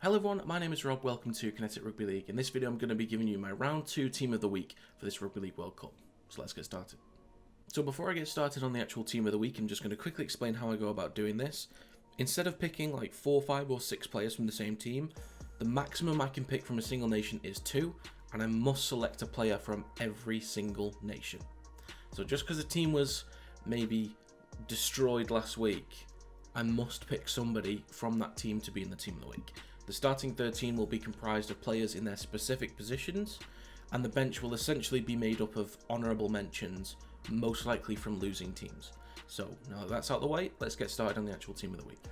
Hello everyone, my name is Rob, welcome to Kinetic Rugby League. In this video I'm going to be giving you my round 2 team of the week for this Rugby League World Cup. So let's get started. So before I get started on the actual team of the week, I'm just going to quickly explain how I go about doing this. Instead of picking like 4, 5 or 6 players from the same team, the maximum I can pick from a single nation is 2, and I must select a player from every single nation. So just because a team was maybe destroyed last week, I must pick somebody from that team to be in the team of the week. The starting 13 will be comprised of players in their specific positions, and the bench will essentially be made up of honourable mentions, most likely from losing teams. So now that that's out of the way, let's get started on the actual team of the week.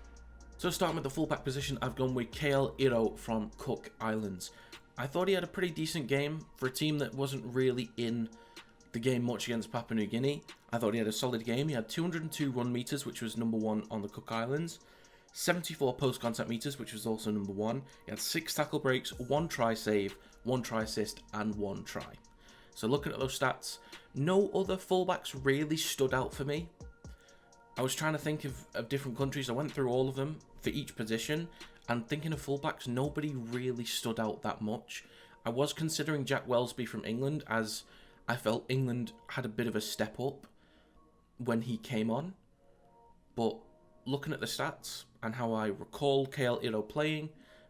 So starting with the fullback position, I've gone with Kael Iro from Cook Islands. I thought he had a pretty decent game for a team that wasn't really in the game much against Papua New Guinea. I thought he had a solid game. He had 202 run meters, which was number 1 on the Cook Islands. 74 post-contact meters, which was also number 1. He had 6 tackle breaks, 1 try save, 1 try assist, and 1 try. So looking at those stats, no other fullbacks really stood out for me. I was trying to think of different countries. I went through all of them for each position, and thinking of fullbacks, nobody really stood out that much. I was considering Jack Welsby from England, as I felt England had a bit of a step up when he came on, but looking at the stats and how I recall Kael Iro playing,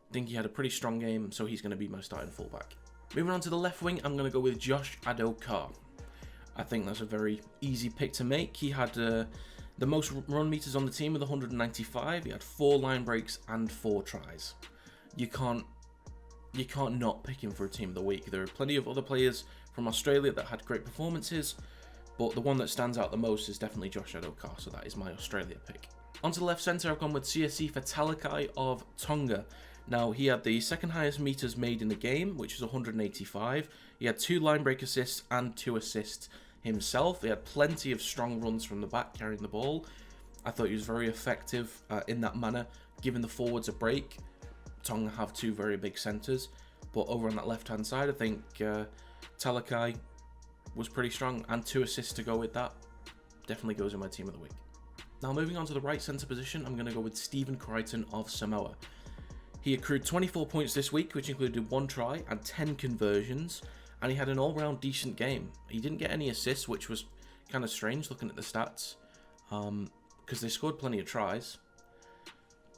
I think he had a pretty strong game, so he's going to be my starting fullback. Moving on to the left wing, I'm going to go with Josh Addo-Carr. I think that's a very easy pick to make. He had the most run meters on the team with 195. He had 4 line breaks and 4 tries. You can't not pick him for a team of the week. There are plenty of other players from Australia that had great performances, but the one that stands out the most is definitely Josh Addo-Carr, so that is my Australia pick. Onto the left centre, I've gone with Siasifa Talakai of Tonga. Now, he had the second highest meters made in the game, which is 185. He had 2 line break assists and 2 assists himself. He had plenty of strong runs from the back carrying the ball. I thought he was very effective in that manner, giving the forwards a break. Tonga have 2 very big centres, but over on that left-hand side, I think Talakai was pretty strong, and 2 assists to go with that. Definitely goes in my team of the week. Now moving on to the right centre position, I'm going to go with Stephen Crichton of Samoa. He accrued 24 points this week, which included 1 try and 10 conversions, and he had an all-round decent game. He didn't get any assists, which was kind of strange looking at the stats, because they scored plenty of tries,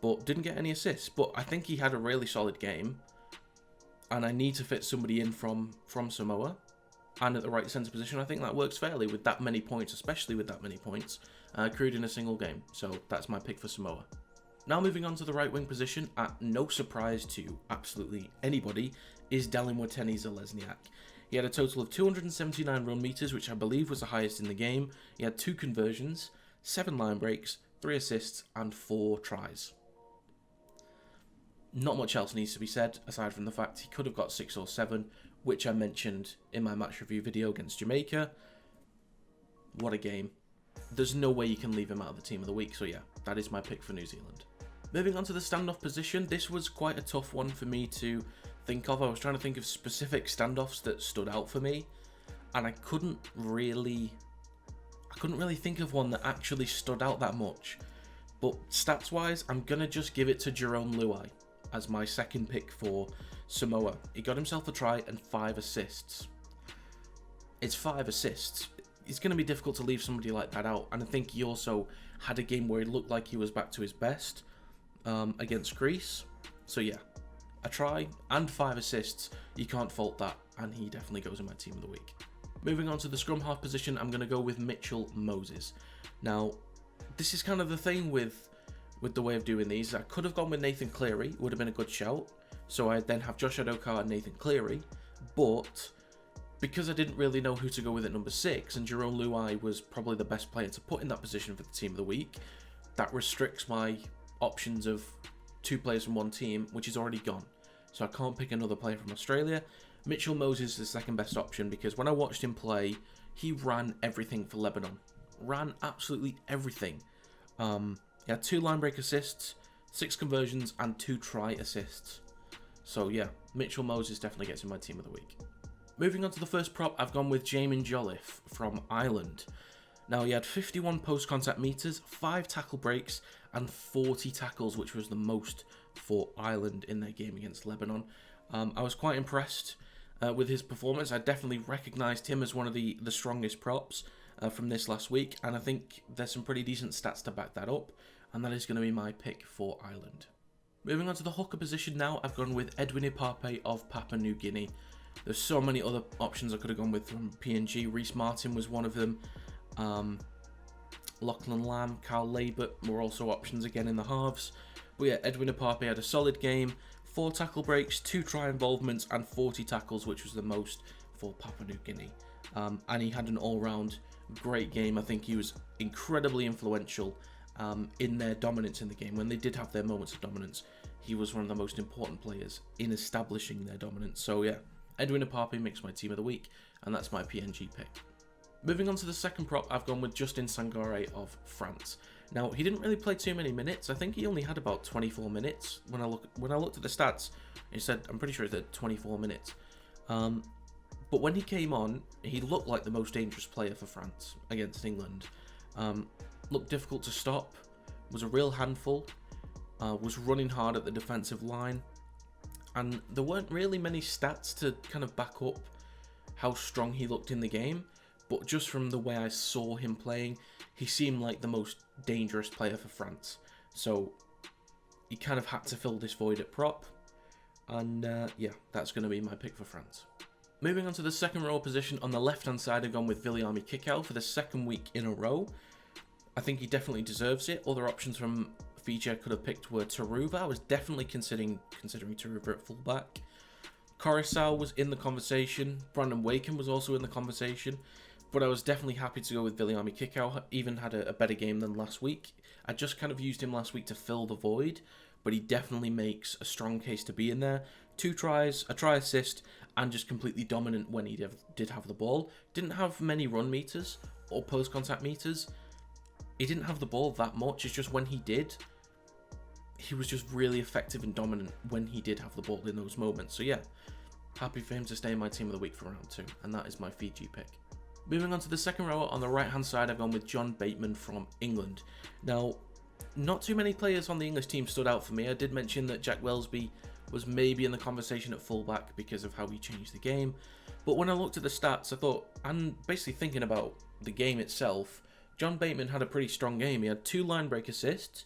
but didn't get any assists. But I think he had a really solid game, and I need to fit somebody in from Samoa. And at the right centre position, I think that works fairly with that many points, especially with that many points, accrued in a single game. So that's my pick for Samoa. Now moving on to the right wing position, at no surprise to absolutely anybody, is Dallin Watene-Zelezniak. He had a total of 279 run meters, which I believe was the highest in the game. He had 2 conversions, 7 line breaks, 3 assists, and 4 tries. Not much else needs to be said, aside from the fact he could have got 6 or 7, which I mentioned in my match review video against Jamaica. What a game. There's no way you can leave him out of the team of the week, so yeah, that is my pick for New Zealand. Moving on to the standoff position, this was quite a tough one for me to think of. I was trying to think of specific standoffs that stood out for me, and I couldn't really think of one that actually stood out that much. But stats-wise, I'm going to just give it to Jerome Luai as my second pick for Samoa. He got himself a try and 5 assists. It's 5 assists. It's going to be difficult to leave somebody like that out, and I think he also had a game where he looked like he was back to his best against Greece. So yeah, a try and 5 assists, you can't fault that, and he definitely goes in my team of the week. Moving on to the scrum half position, I'm going to go with Mitchell Moses. Now, this is kind of the thing with the way of doing these. I could have gone with Nathan Cleary, would have been a good shout. So I then have Josh Addo-Carr and Nathan Cleary, but because I didn't really know who to go with at number 6, and Jerome Luai was probably the best player to put in that position for the team of the week, that restricts my options of 2 players from 1 team, which is already gone. So I can't pick another player from Australia. Mitchell Moses is the second best option, because when I watched him play, he ran everything for Lebanon. Ran absolutely everything. He had 2 line break assists, 6 conversions, and 2 try assists. So yeah, Mitchell Moses definitely gets in my team of the week. Moving on to the first prop, I've gone with Jamin Jolliffe from Ireland. Now, he had 51 post-contact meters, 5 tackle breaks, and 40 tackles, which was the most for Ireland in their game against Lebanon. I was quite impressed with his performance. I definitely recognised him as one of the strongest props from this last week, and I think there's some pretty decent stats to back that up, and that is going to be my pick for Ireland. Moving on to the hooker position now, I've gone with Edwin Ipape of Papua New Guinea. There's so many other options I could have gone with from PNG. Reece Martin was one of them. Lachlan Lamb, Carl Labert were also options again in the halves. But yeah, Edwin Ipape had a solid game. 4 tackle breaks, 2 try involvements, and 40 tackles, which was the most for Papua New Guinea. And he had an all-round great game. I think he was incredibly influential in their dominance in the game. When they did have their moments of dominance, he was one of the most important players in establishing their dominance. So yeah, Edwin Ipape makes my team of the week, and that's my PNG pick. Moving on to the second prop, I've gone with Justin Sangare of France. Now, he didn't really play too many minutes. I think he only had about 24 minutes. When I looked at the stats, it said, I'm pretty sure it said 24 minutes. But when he came on, he looked like the most dangerous player for France against England. Looked difficult to stop, was a real handful, was running hard at the defensive line, and there weren't really many stats to kind of back up how strong he looked in the game, but just from the way I saw him playing, he seemed like the most dangerous player for France. So he kind of had to fill this void at prop, and yeah, that's going to be my pick for France. Moving on to the second row position, on the left-hand side, I've gone with Viliami Kikau for the second week in a row. I think he definitely deserves it. Other options from Fiji I could have picked were Taruva. I was definitely considering Taruva at fullback. Coruscant was in the conversation. Brandon Waken was also in the conversation. But I was definitely happy to go with Viliami Kikau. Even had a better game than last week. I just kind of used him last week to fill the void, but he definitely makes a strong case to be in there. 2 tries, a try assist, and just completely dominant when he did have the ball. Didn't have many run meters or post-contact meters. He didn't have the ball that much. It's just when he did, he was just really effective and dominant when he did have the ball in those moments. So yeah, happy for him to stay in my team of the week for round 2, and that is my Fiji pick. Moving on to the second row, on the right-hand side, I've gone with John Bateman from England. Now, not too many players on the English team stood out for me. I did mention that Jack Welsby was maybe in the conversation at fullback because of how he changed the game. But when I looked at the stats, I thought, and basically thinking about the game itself, John Bateman had a pretty strong game. He had 2 line break assists,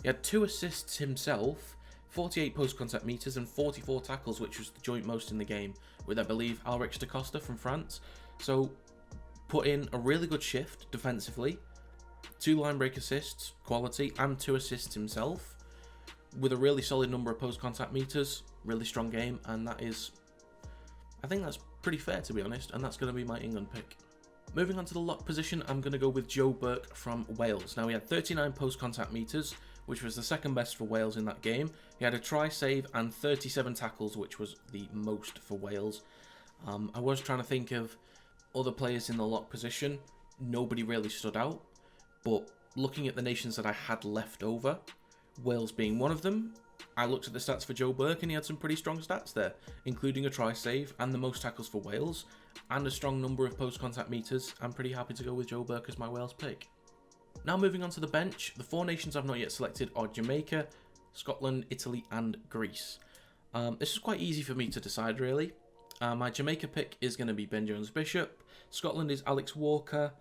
he had 2 assists himself, 48 post-contact meters, and 44 tackles, which was the joint most in the game, with, I believe, Alric da Costa from France. So, put in a really good shift defensively, 2 line break assists, quality, and 2 assists himself, with a really solid number of post-contact meters, really strong game, and that is, I think that's pretty fair, to be honest, and that's going to be my England pick. Moving on to the lock position, I'm going to go with Joe Burke from Wales. Now, he had 39 post-contact meters, which was the second best for Wales in that game. He had a try save and 37 tackles, which was the most for Wales. I was trying to think of other players in the lock position. Nobody really stood out, but looking at the nations that I had left over, Wales being one of them, I looked at the stats for Joe Burke and he had some pretty strong stats there, including a try save and the most tackles for Wales, and a strong number of post-contact meters. I'm pretty happy to go with Joe Burke as my Wales pick. Now moving on to the bench, the 4 nations I've not yet selected are Jamaica, Scotland, Italy and Greece. This is quite easy for me to decide really. My Jamaica pick is going to be Ben Jones-Bishop, Scotland is Alex Walker,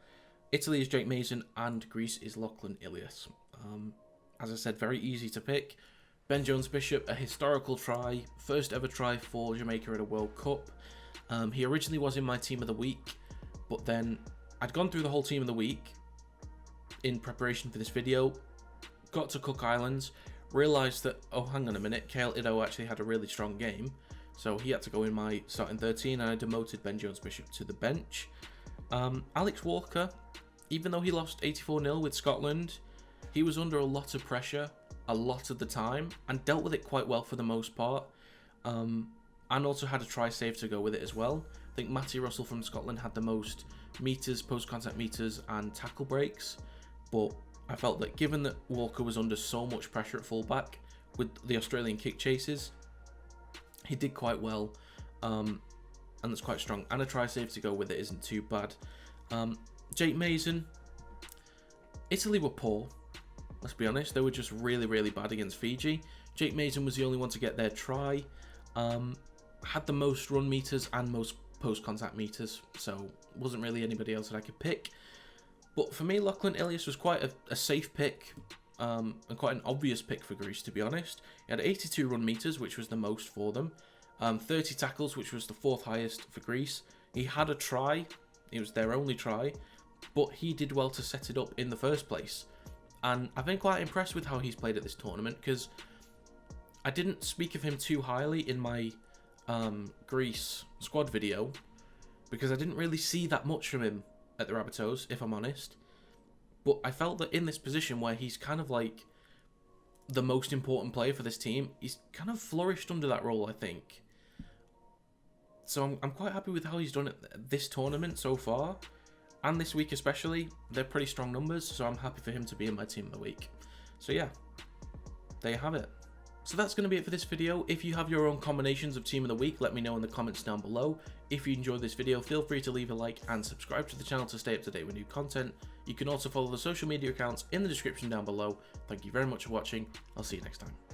Italy is Jake Mason, and Greece is Lachlan Ilias. As I said, very easy to pick. Ben Jones-Bishop, a historical try, first ever try for Jamaica at a World Cup. He originally was in my team of the week, but then I'd gone through the whole team of the week in preparation for this video, got to Cook Islands, realised that, oh, hang on a minute, Kale Ido actually had a really strong game, so he had to go in my starting 13, and I demoted Ben Jones-Bishop to the bench. Alex Walker, even though he lost 84-0 with Scotland, he was under a lot of pressure a lot of the time and dealt with it quite well for the most part, and also had a try save to go with it as well. I think Matty Russell from Scotland had the most meters, post-contact meters and tackle breaks, but I felt that given that Walker was under so much pressure at fullback with the Australian kick chases, he did quite well, and that's quite strong, and a try save to go with it isn't too bad. Jake Mason, Italy were poor, let's be honest. They were just really, really bad against Fiji. Jake Mason was the only one to get their try. Had the most run meters and most post-contact meters, so wasn't really anybody else that I could pick. But for me, Lachlan Ilias was quite a safe pick, and quite an obvious pick for Greece, to be honest. He had 82 run meters, which was the most for them. 30 tackles, which was the 4th highest for Greece. He had a try. It was their only try, but he did well to set it up in the first place. And I've been quite impressed with how he's played at this tournament, because I didn't speak of him too highly in my Greece squad video, because I didn't really see that much from him at the Rabbitohs, if I'm honest. But I felt that in this position where he's kind of like the most important player for this team, he's kind of flourished under that role, I think. So I'm quite happy with how he's done it this tournament so far, and this week especially. They're pretty strong numbers, so I'm happy for him to be in my team of the week. So yeah, there you have it. So that's going to be it for this video. If you have your own combinations of team of the week, let me know in the comments down below. If you enjoyed this video, feel free to leave a like and subscribe to the channel to stay up to date with new content. You can also follow the social media accounts in the description down below. Thank you very much for watching. I'll see you next time.